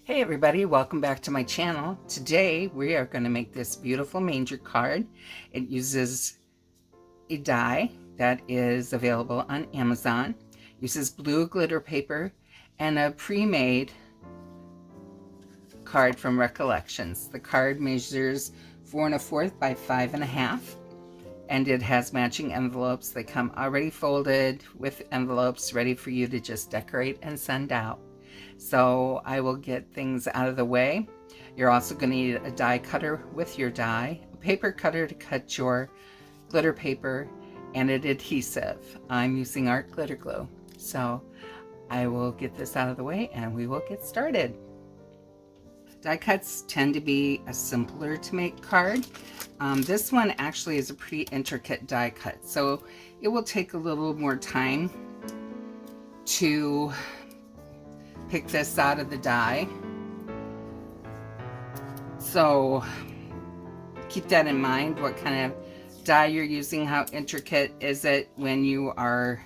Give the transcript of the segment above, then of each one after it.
Hey everybody, welcome back to my channel. Today we are going to make this beautiful manger card. It uses a die that is available on Amazon, uses blue glitter paper, and a pre-made card from Recollections. The card measures 4 1/4 by 5 1/2, and it has matching envelopes. They come already folded with envelopes ready for you to just decorate and send out. So I will get things out of the way. You're also going to need a die cutter with your die, a paper cutter to cut your glitter paper, and an adhesive. I'm using art glitter glue. So I will get this out of the way and we will get started. Die cuts tend to be a simpler to make card. This one actually is a pretty intricate die cut, so it will take a little more time to pick this out of the die. So keep that in mind, what kind of die you're using, how intricate is it when you are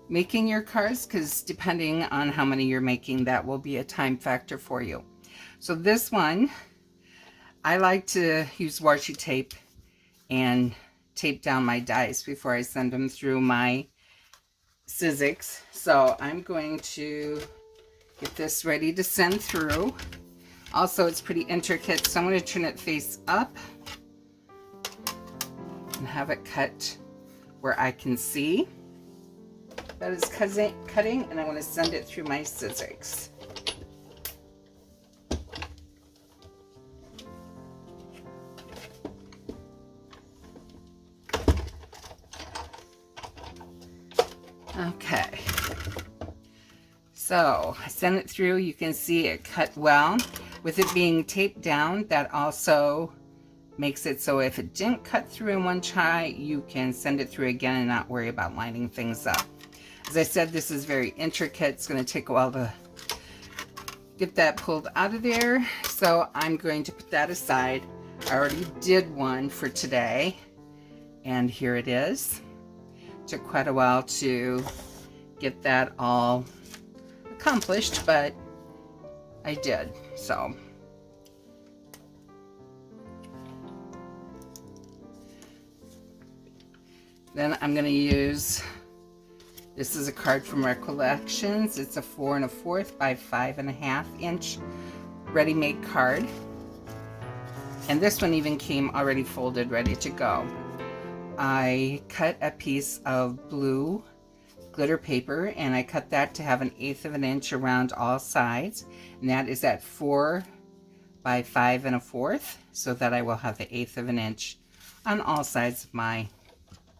making your cards, because depending on how many you're making, that will be a time factor for you. So this one, I like to use washi tape and tape down my dies before I send them through my Sizzix. So I'm going to get this ready to send through. Also, it's pretty intricate, so I'm going to turn it face up and have it cut where I can see that it's cutting, and I want to send it through my Sizzix. Okay, so I sent it through. You can see it cut well. With it being taped down, that also makes it so if it didn't cut through in one try, you can send it through again and not worry about lining things up. As I said, this is very intricate. It's going to take a while to get that pulled out of there, so I'm going to put that aside. I already did one for today, and here it is. Took quite a while to get that all accomplished, but I did. So then I'm going to use, this is a card from Recollections. It's a 4 1/4 by 5 1/2 inch ready-made card, and this one even came already folded, ready to go. I cut a piece of blue glitter paper, and I cut that to have 1/8 of an inch around all sides, and that is at 4 by 5 1/4, so that I will have the 1/8 of an inch on all sides of my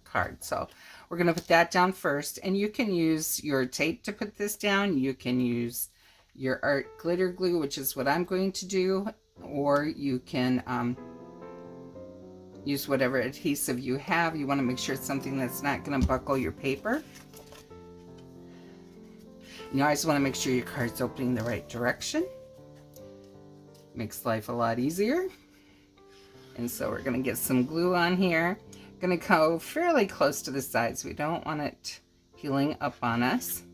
card. So we're going to put that down first, and you can use your tape to put this down. You can use your art glitter glue, which is what I'm going to do, or you can use whatever adhesive you have. You want to make sure it's something that's not going to buckle your paper. You always want to make sure your card's opening the right direction. Makes life a lot easier. And so we're going to get some glue on here. Going to go fairly close to the sides. We don't want it peeling up on us.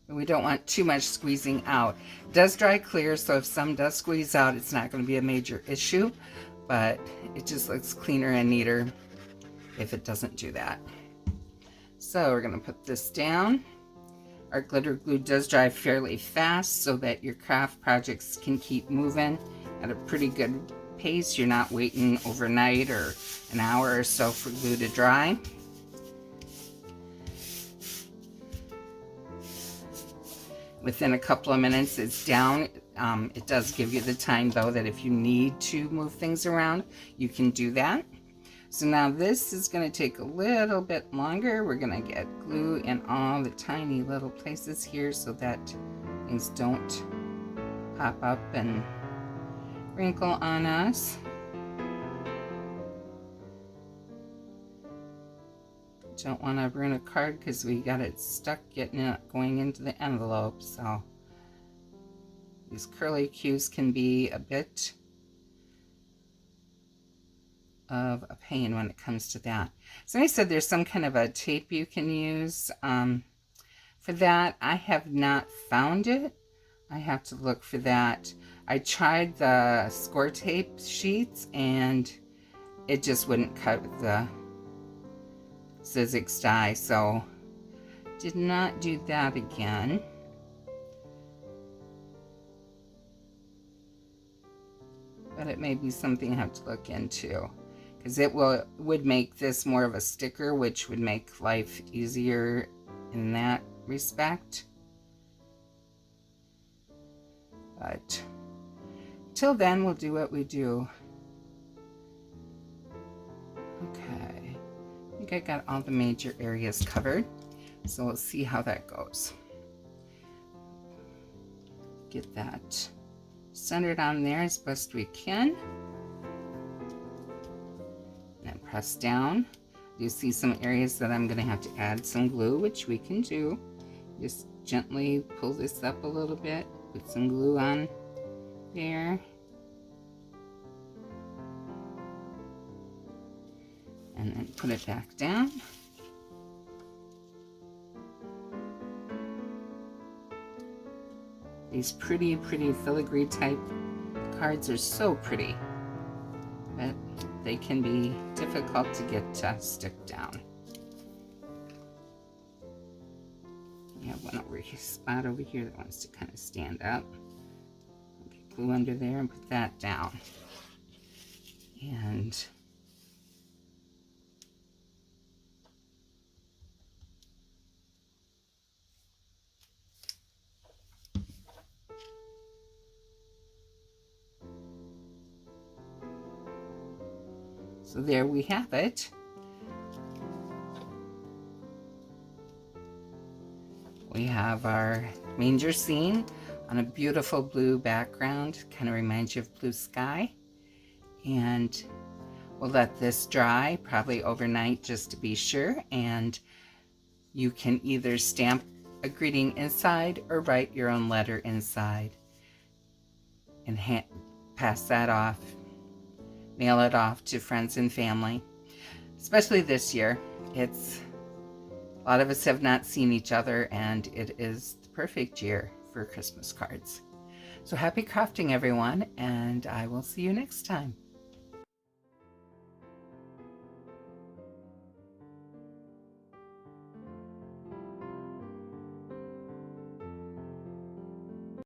We don't want too much squeezing out. It does dry clear, so if some does squeeze out, it's not going to be a major issue, but it just looks cleaner and neater if it doesn't do that. So we're going to put this down. Our glitter glue does dry fairly fast so that your craft projects can keep moving at a pretty good pace. You're not waiting overnight or an hour or so for glue to dry. Within a couple of minutes, it's down. It does give you the time, though, that if you need to move things around, you can do that. So now this is going to take a little bit longer. We're going to get glue in all the tiny little places here so that things don't pop up and wrinkle on us. Don't want to ruin a card because we got it stuck getting it going into the envelope. So these curly cues can be a bit of a pain when it comes to that. So I said there's some kind of a tape you can use. For that, I have not found it. I have to look for that. I tried the score tape sheets and it just wouldn't cut with the Sizzix die, so did not do that again. But it may be something I have to look into, because it would make this more of a sticker, which would make life easier in that respect. But till then, we'll do what we do. Okay, I think I got all the major areas covered, so we'll see how that goes. Get that centered on there as best we can. And then press down. You see some areas that I'm going to have to add some glue, which we can do. Just gently pull this up a little bit, put some glue on there. And then put it back down. These pretty filigree type cards are so pretty, but they can be difficult to get to stick down. We have one spot over here that wants to kind of stand up. Get glue under there and put that down. And so there we have it. We have our manger scene on a beautiful blue background, kind of reminds you of blue sky. And we'll let this dry probably overnight just to be sure. And you can either stamp a greeting inside or write your own letter inside and pass that off. Mail it off to friends and family, especially this year. A lot of us have not seen each other, and it is the perfect year for Christmas cards. So happy crafting, everyone, and I will see you next time.